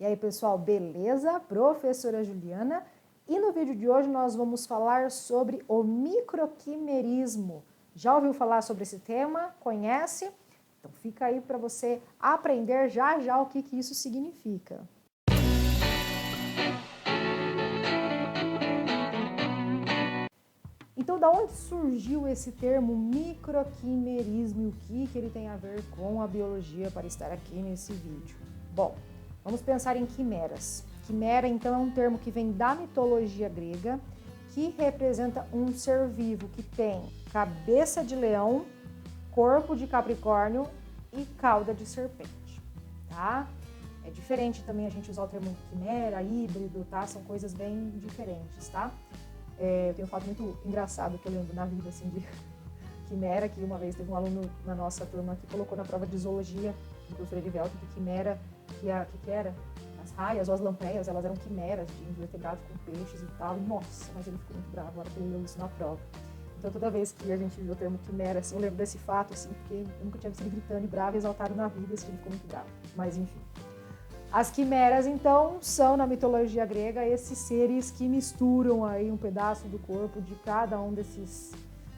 E aí, pessoal, beleza? Professora Juliana. E no vídeo de hoje nós vamos falar sobre o microquimerismo. Já ouviu falar sobre esse tema? Conhece? Então fica aí para você aprender já o que isso significa. Então, da onde surgiu esse termo microquimerismo e o que ele tem a ver com a biologia para estar aqui nesse vídeo? Bom, vamos pensar em quimeras. Quimera, então, é um termo que vem da mitologia grega, que representa um ser vivo que tem cabeça de leão, corpo de capricórnio e cauda de serpente, tá? É diferente também a gente usar o termo quimera, híbrido, tá? São coisas bem diferentes, tá? Eu tenho um fato muito engraçado que eu lembro na vida, assim, de quimera, que uma vez teve um aluno na nossa turma que colocou na prova de zoologia, do professor Erivelto, que quimera, que era? As raias ou as lampreias, elas eram quimeras de invertebrados com peixes e tal. E, nossa, mas ele ficou muito bravo na hora que ele leu isso na prova. Então, toda vez que a gente viu o termo quimera, assim, eu lembro desse fato, assim, porque eu nunca tinha visto ele gritando e bravo e exaltado na vida, assim, ele ficou muito bravo. Mas, enfim. As quimeras, então, são, na mitologia grega, esses seres que misturam aí um pedaço do corpo de cada um desses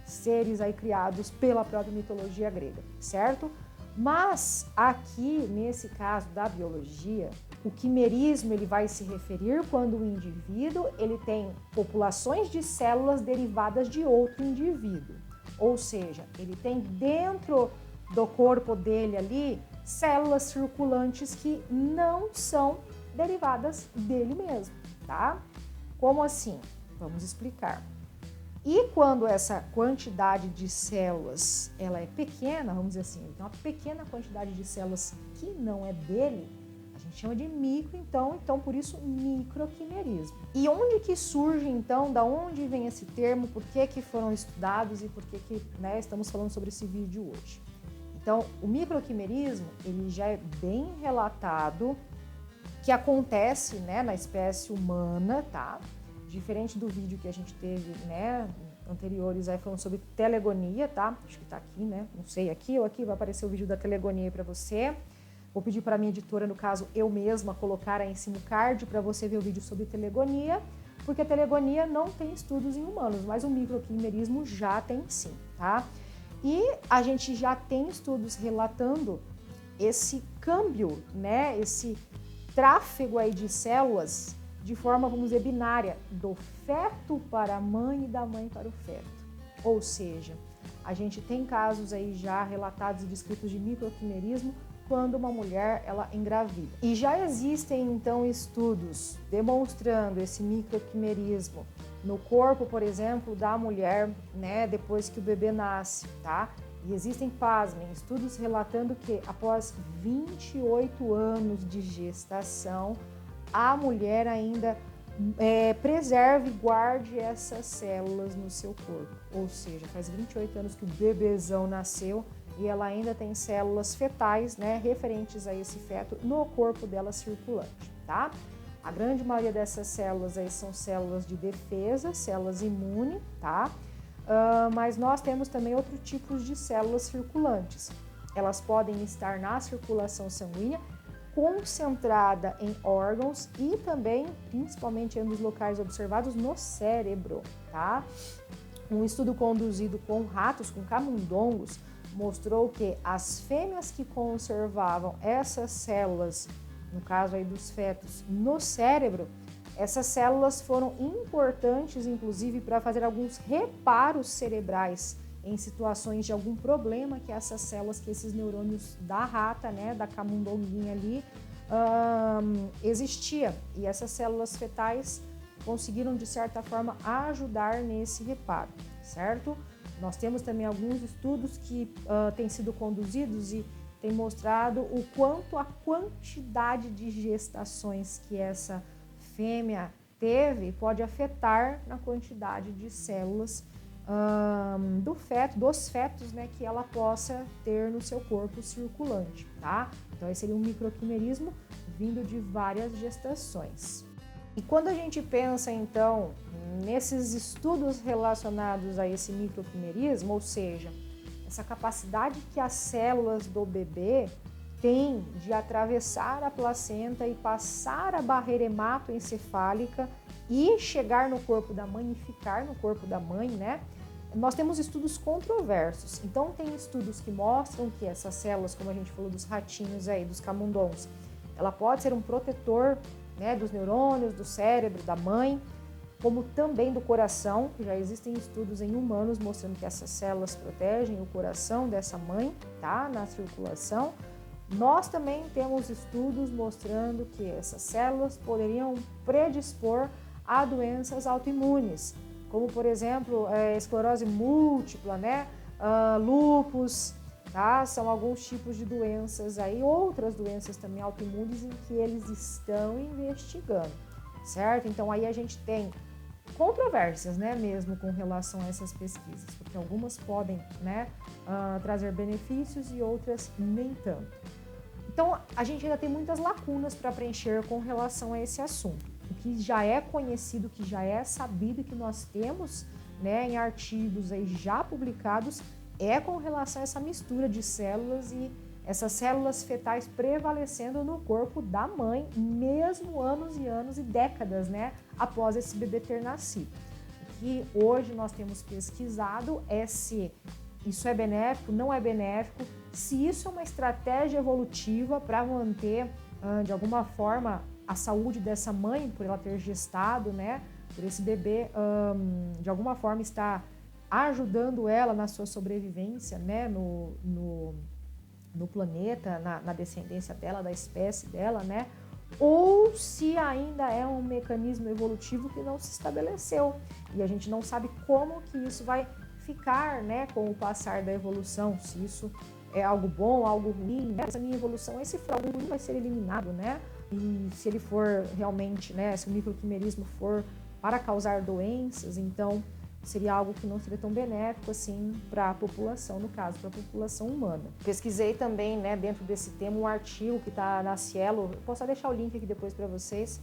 seres aí criados pela própria mitologia grega, certo? Mas aqui, nesse caso da biologia, o quimerismo ele vai se referir quando o indivíduo ele tem populações de células derivadas de outro indivíduo. Ou seja, ele tem dentro do corpo dele ali células circulantes que não são derivadas dele mesmo, tá? Como assim? Vamos explicar. E quando essa quantidade de células ela é pequena, vamos dizer assim, ele tem uma pequena quantidade de células que não é dele, a gente chama de micro, então por isso microquimerismo. E onde que surge então, da onde vem esse termo, por que foram estudados e por que né, estamos falando sobre esse vídeo hoje? Então, o microquimerismo, ele já é bem relatado que acontece, né, na espécie humana, tá? Diferente do vídeo que a gente teve, né, anteriores aí falando sobre telegonia, tá? Acho que tá aqui, né? Não sei, aqui ou aqui vai aparecer o vídeo da telegonia aí para você. Vou pedir para minha editora, no caso, eu mesma, colocar aí em cima o card para você ver o vídeo sobre telegonia, porque a telegonia não tem estudos em humanos, mas o microquimerismo já tem sim, tá? E a gente já tem estudos relatando esse câmbio, né, esse tráfego aí de células de forma, vamos dizer, binária, do feto para a mãe e da mãe para o feto. Ou seja, a gente tem casos aí já relatados e descritos de microquimerismo quando uma mulher ela engravida. E já existem então estudos demonstrando esse microquimerismo no corpo, por exemplo, da mulher, né, depois que o bebê nasce, tá? E existem, pasmem, estudos relatando que após 28 anos de gestação, a mulher ainda preserve e guarde essas células no seu corpo. Ou seja, faz 28 anos que o bebezão nasceu e ela ainda tem células fetais, né, referentes a esse feto no corpo dela circulante, tá? A grande maioria dessas células aí são células de defesa, células imunes, tá? Mas nós temos também outros tipos de células circulantes. Elas podem estar na circulação sanguínea, concentrada em órgãos e também, principalmente nos locais observados, no cérebro, tá? Um estudo conduzido com ratos, com camundongos, mostrou que as fêmeas que conservavam essas células, no caso aí dos fetos, no cérebro, essas células foram importantes, inclusive, para fazer alguns reparos cerebrais em situações de algum problema que essas células, que esses neurônios da rata, né, da camundonguinha ali, existia. E essas células fetais conseguiram, de certa forma, ajudar nesse reparo, certo? Nós temos também alguns estudos que têm sido conduzidos e têm mostrado o quanto a quantidade de gestações que essa fêmea teve pode afetar na quantidade de células dos fetos, né, que ela possa ter no seu corpo circulante, tá? Então esse seria um microquimerismo vindo de várias gestações. E quando a gente pensa, então, nesses estudos relacionados a esse microquimerismo, ou seja, essa capacidade que as células do bebê tem de atravessar a placenta e passar a barreira hematoencefálica e chegar no corpo da mãe e ficar no corpo da mãe, né? Nós temos estudos controversos. Então, tem estudos que mostram que essas células, como a gente falou dos ratinhos aí, dos camundongos, ela pode ser um protetor, né, dos neurônios, do cérebro, da mãe, como também do coração, que já existem estudos em humanos mostrando que essas células protegem o coração dessa mãe, tá, na circulação. Nós também temos estudos mostrando que essas células poderiam predispor a doenças autoimunes, como por exemplo, esclerose múltipla, né, lúpus, tá? São alguns tipos de doenças aí, outras doenças também autoimunes em que eles estão investigando, certo? Então aí a gente tem controvérsias, né, mesmo com relação a essas pesquisas, porque algumas podem, né, trazer benefícios e outras nem tanto. Então, a gente ainda tem muitas lacunas para preencher com relação a esse assunto. O que já é conhecido, que já é sabido, que nós temos, né, em artigos aí já publicados, é com relação a essa mistura de células e essas células fetais prevalecendo no corpo da mãe, mesmo anos e anos e décadas, né, após esse bebê ter nascido. O que hoje nós temos pesquisado é se isso é benéfico, não é benéfico, se isso é uma estratégia evolutiva para manter, de alguma forma, a saúde dessa mãe, por ela ter gestado, né, por esse bebê, de alguma forma, está ajudando ela na sua sobrevivência, né, no planeta, na descendência dela, da espécie dela, né, ou se ainda é um mecanismo evolutivo que não se estabeleceu e a gente não sabe como que isso vai ficar, né, com o passar da evolução, se isso é algo bom, algo ruim, né? Essa minha evolução, esse algo ruim vai ser eliminado, né? E se ele for realmente, né, se o microquimerismo for para causar doenças, então seria algo que não seria tão benéfico assim para a população, no caso, para a população humana. Pesquisei também, né, dentro desse tema, um artigo que está na Cielo, posso deixar o link aqui depois para vocês,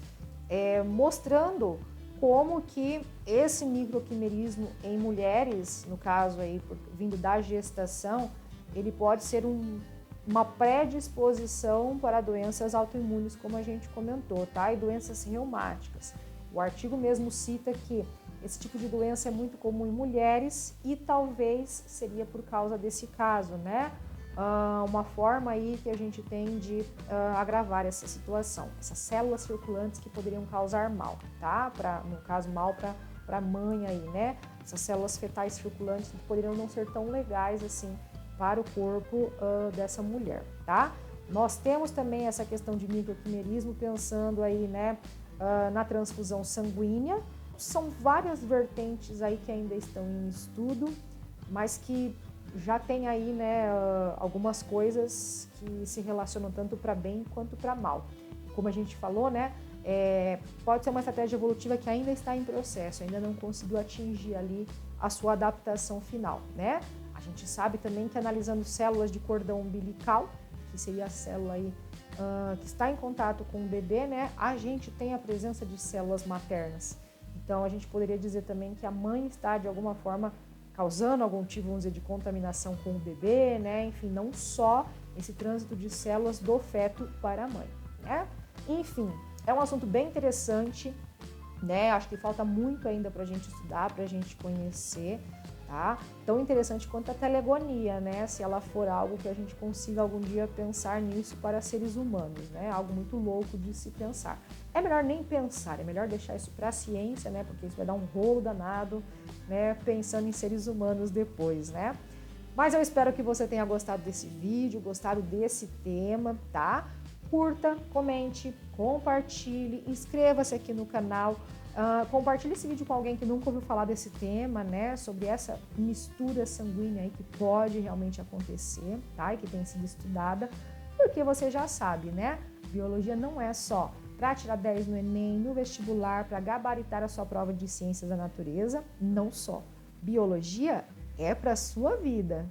mostrando como que esse microquimerismo em mulheres, no caso aí, vindo da gestação, ele pode ser uma predisposição para doenças autoimunes, como a gente comentou, tá? E doenças reumáticas. O artigo mesmo cita que esse tipo de doença é muito comum em mulheres e talvez seria por causa desse caso, né? Uma forma aí que a gente tem de agravar essa situação. Essas células circulantes que poderiam causar mal, tá? No caso, mal para a mãe aí, né? Essas células fetais circulantes poderiam não ser tão legais assim para o corpo dessa mulher, tá? Nós temos também essa questão de microquimerismo pensando aí, né, na transfusão sanguínea. São várias vertentes aí que ainda estão em estudo, mas que já tem aí, né, algumas coisas que se relacionam tanto para bem quanto para mal. Como a gente falou, né, pode ser uma estratégia evolutiva que ainda está em processo, ainda não conseguiu atingir ali a sua adaptação final, né? A gente sabe também que analisando células de cordão umbilical, que seria a célula aí que está em contato com o bebê, né, a gente tem a presença de células maternas. Então, a gente poderia dizer também que a mãe está, de alguma forma, causando algum tipo, vamos dizer, de contaminação com o bebê, né? Enfim, não só esse trânsito de células do feto para a mãe, né? Enfim, é um assunto bem interessante, né? Acho que falta muito ainda para a gente estudar, para a gente conhecer, tá? Tão interessante quanto a telegonia, né? Se ela for algo que a gente consiga algum dia pensar nisso para seres humanos, né? Algo muito louco de se pensar. É melhor nem pensar, é melhor deixar isso para a ciência, né? Porque isso vai dar um rolo danado, né? Pensando em seres humanos depois, né? Mas eu espero que você tenha gostado desse vídeo, gostado desse tema, tá? Curta, comente, compartilhe, inscreva-se aqui no canal, compartilhe esse vídeo com alguém que nunca ouviu falar desse tema, né? Sobre essa mistura sanguínea aí que pode realmente acontecer, tá? E que tem sido estudada, porque você já sabe, né? Biologia não é só para tirar 10 no Enem, no vestibular, para gabaritar a sua prova de ciências da natureza, não só. Biologia é para a sua vida.